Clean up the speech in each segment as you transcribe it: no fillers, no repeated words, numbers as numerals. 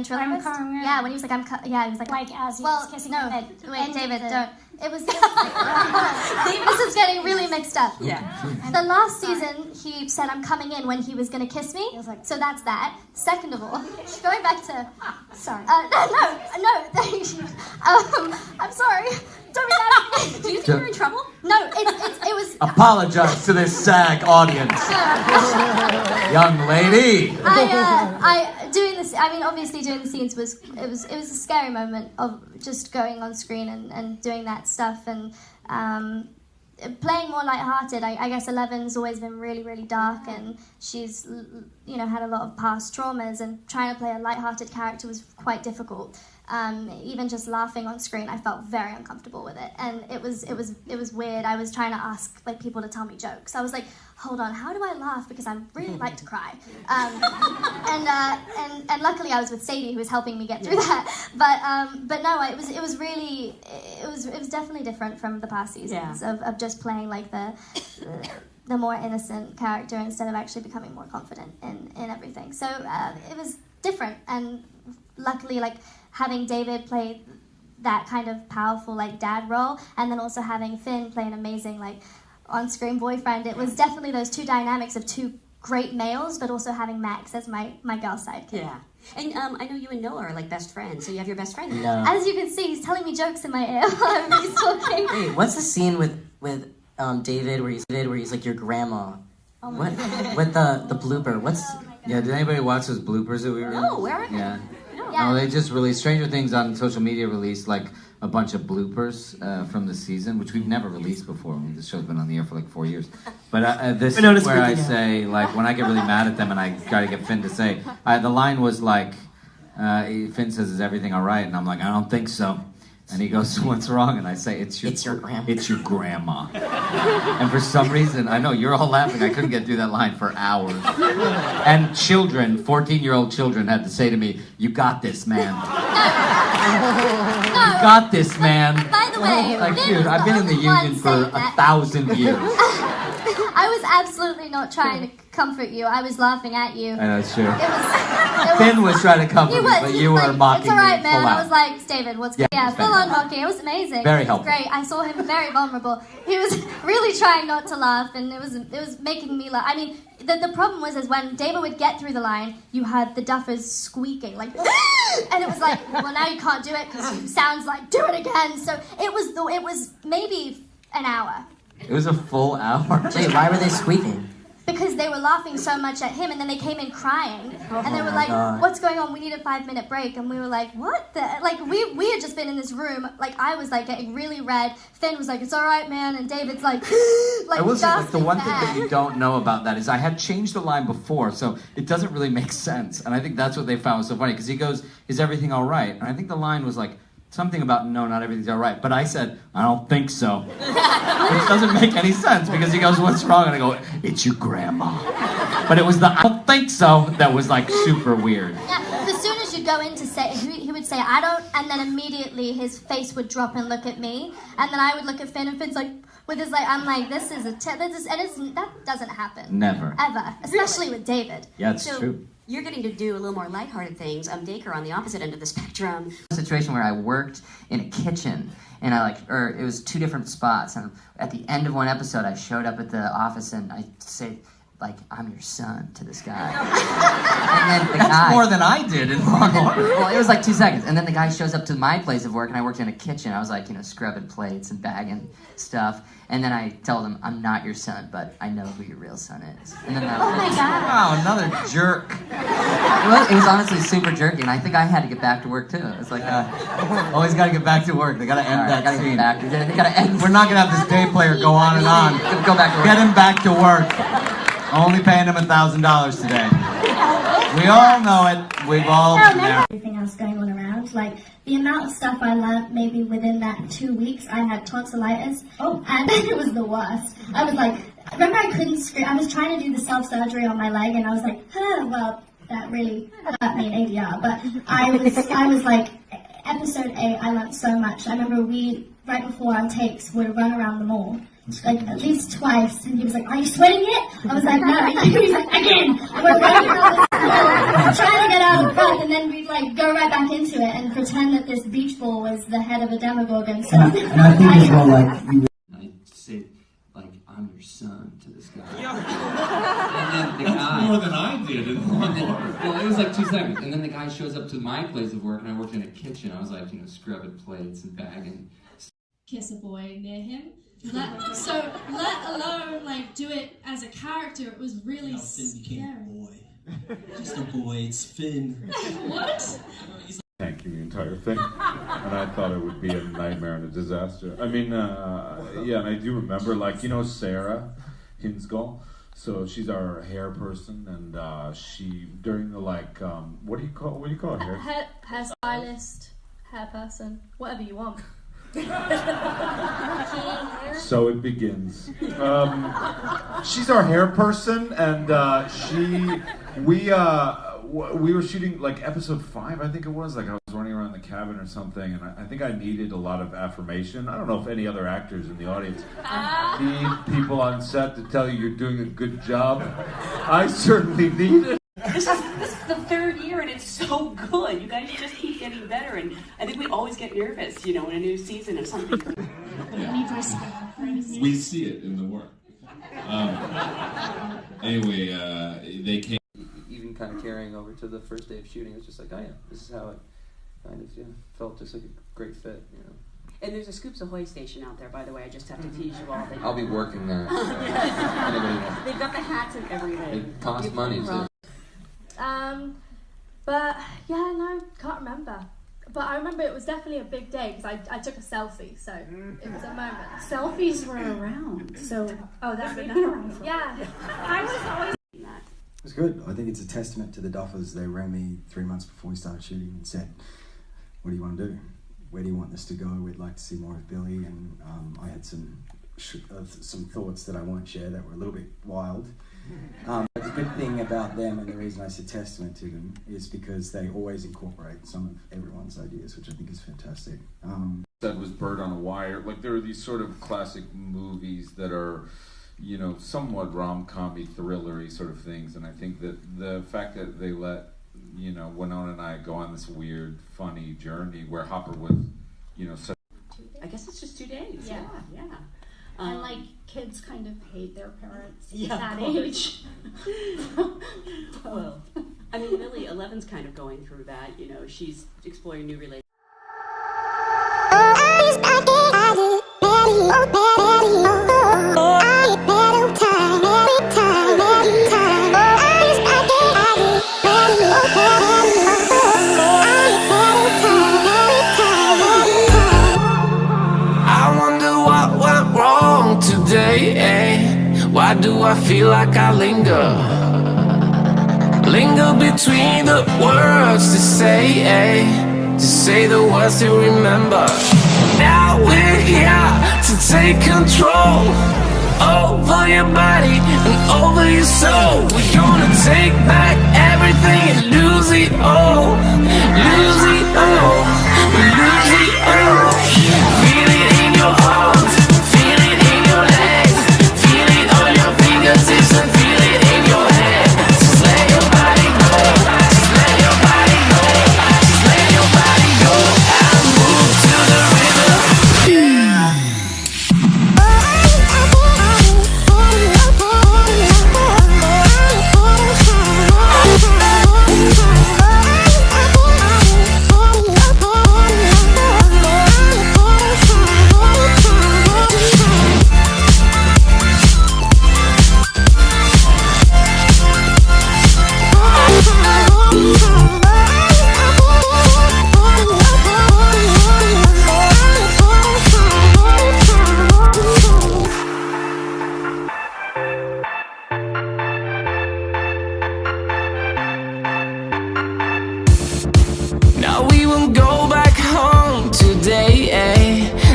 ventriloquist. Yeah, when he was like, he was like as he was kissing him. Wait, David, don't. It was like, this is getting really mixed up. Yeah. The last season, he said, I'm coming in when he was going to kiss me. Like, so that's that. Second of all, going back to... Sorry. No. I'm sorry. Don't be mad at me. Do you think you're in trouble? No, it was... Apologize to this SAG audience. Young lady. Obviously doing the scenes was a scary moment of just going on screen and doing that stuff and playing more lighthearted. I guess Eleven's always been really, really dark, and she's had a lot of past traumas, and trying to play a lighthearted character was quite difficult. Even just laughing on screen, I felt very uncomfortable with it, and it was weird. I was trying to ask people to tell me jokes. I was like, hold on, how do I laugh? Because I really like to cry. And luckily I was with Sadie, who was helping me get through that. But no, it was definitely different from the past seasons of just playing like the more innocent character instead of actually becoming more confident in everything. So it was different, and luckily having David play that kind of powerful dad role, and then also having Finn play an amazing on-screen boyfriend, it was definitely those two dynamics of two great males, but also having Max as my girl sidekick. Yeah. And I know you and Noah are best friends, so you have your best friend. No. As you can see, he's telling me jokes in my ear while he's talking. Wait, what's the scene with David where he's like your grandma? Oh my God. With the blooper? Did anybody watch those bloopers that we were in? No, where are they? Yeah. Yeah. No, they just released, Stranger Things on social media released a bunch of bloopers from the season, which we've never released before. The show's been on the air for 4 years. But this is where I say, when I get really mad at them and I try to get Finn to say, the line was Finn says, is everything all right? And I'm like, I don't think so. And he goes, what's wrong? And I say, it's your grandma. It's your grandma. And for some reason, I know, you're all laughing. I couldn't get through that line for hours. And children, 14-year-old children had to say to me, you got this, man. No. You got this, man. By the way, dude, I've been in the union for 1,000 years. I was absolutely not trying to comfort you. I was laughing at you. I know, it's true. Finn was trying to comfort me, but you were mocking me. It's alright, man. Full I out. was like, David, what's good? Yeah, full on mocking. It was amazing. Very it was helpful. Great. I saw him very vulnerable. He was really trying not to laugh, and it was making me laugh. I mean, the problem was when David would get through the line, you had the duffers squeaking and it was like, well, now you can't do it because it sounds like do it again. So it was maybe an hour. It was a full hour. Wait, why were they squeaking? Because they were laughing so much at him, and then they came in crying, and they were like, God. what's going on? We need a 5-minute break. And we were like, what the? We had just been in this room, I was getting really red. Finn was like, it's all right, man. And David's like, I will say, the one thing that you don't know about that is I had changed the line before, so it doesn't really make sense. And I think that's what they found was so funny, because he goes, is everything all right? And I think the line was something about, no, not everything's all right. But I said, I don't think so. Which doesn't make any sense, because he goes, what's wrong? And I go, it's your grandma. But it was the I don't think so that was super weird. Yeah, as soon as you go in to say, he would say, I don't, and then immediately his face would drop and look at me. And then I would look at Finn, and Finn's with his I'm like, this is that doesn't happen. Never. Ever. Especially with David. Yeah, it's true. You're getting to do a little more lighthearted things. Dacre on the opposite end of the spectrum. A situation where I worked in a kitchen, and it was 2 different spots, and at the end of one episode I showed up at the office and I said, I'm your son to this guy. And then That's more than I did in Law & Order. Well, it was 2 seconds, and then the guy shows up to my place of work, and I worked in a kitchen. I was scrubbing plates and bagging stuff, and then I told him, I'm not your son, but I know who your real son is. And then Oh my God. Wow, another jerk. It was honestly super jerky, and I think I had to get back to work too. It's Always got to get back to work. They got to end that scene. They gotta end. We're not going to have this day player go on and on. Go back to work. Get him back to work. Only paying him $1,000 today. We all know it. We've all been there. Everything else going on around, the amount of stuff I learned maybe within that 2 weeks, I had tonsillitis. And it was the worst. I was remember I couldn't scream. I was trying to do the self-surgery on my leg, and I was well, that really hurt me in ADR. But I was episode 8, I learned so much. I remember right before our takes, would run around the mall. At least twice, and he was like, are you sweating yet? I was like, no. He was like, again. And we're running around trying to get out of breath, and then we'd like go right back into it and pretend that this beach ball was the head of a Demogorgon. So and I think as well, like you. I say, like, I'm your son to this guy. Yeah. And then the That's guy. more than I did in one Well, it was like 2 seconds. And then the guy shows up to my place of work, and I worked in a kitchen. I was like, scrubbing plates and bagging. Kiss a boy near him. Let alone like do it as a character. It was really scary. Just a boy, it's Finn. What? tanking the entire thing, and I thought it would be a nightmare and a disaster. I mean, yeah, and I do remember, like, Sarah Hinsgall. So she's our hair person, and she during the what do you call it? hair stylist, hair person, whatever you want. So it begins. She's our hair person, and we were shooting like episode 5, I think it was. Like I was running around the cabin or something, and I think I needed a lot of affirmation. I don't know if any other actors in the audience need people on set to tell you you're doing a good job. I certainly need it. This is the 3rd year, and it's so good. You guys just keep getting better, and I think we always get nervous, in a new season of something. We see it in the work. Anyway, they came. Even kind of carrying over to the first day of shooting, it was just like, oh yeah, this is how it kind of felt just like a great fit, And there's a Scoops Ahoy station out there, by the way. I just have to tease you all. I'll be working there. So anybody wants. They've got the hats and everything. It costs money too. But yeah, no, can't remember. But I remember it was definitely a big day because I took a selfie, so it was a moment. Selfies were around, so That's been around for yeah. I was always. It was good. I think it's a testament to the Duffers. They rang me 3 months before we started shooting and said, "What do you want to do? Where do you want this to go? We'd like to see more of Billy." And I had some thoughts that I won't share that were a little bit wild. But the good thing about them, and the reason I said testament to them, is because they always incorporate some of everyone's ideas, which I think is fantastic. That was Bird on a Wire. Like, there are these sort of classic movies that are, somewhat rom-com-y, thriller-y sort of things, and I think that the fact that they let, Winona and I go on this weird, funny journey where Hopper was, such. I guess it's just 2 days. Yeah. Yeah. And like kids kind of hate their parents Yeah, at that of course. age. Well, I mean, Millie, 11's kind of going through that. She's exploring new relationships. Why do I feel like I linger between the words to say the words to remember. Now we're here to take control over your body and over your soul. We're gonna take back everything and lose it all, lose it all, lose it all. Feel it in your arms, feel it in your legs, feel it on your fingertips and feel it in your head. Just let your body go, just let your body go, just let your body go and move to the rhythm.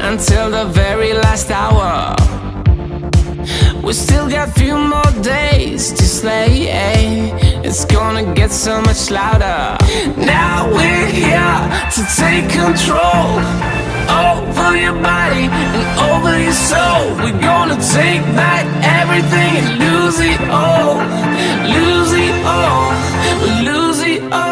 Until the very last hour, we still got few more days to slay. It's gonna get so much louder. Now we're here to take control over over your body and over your soul. We're gonna take back everything and lose it all, lose it all, lose it all.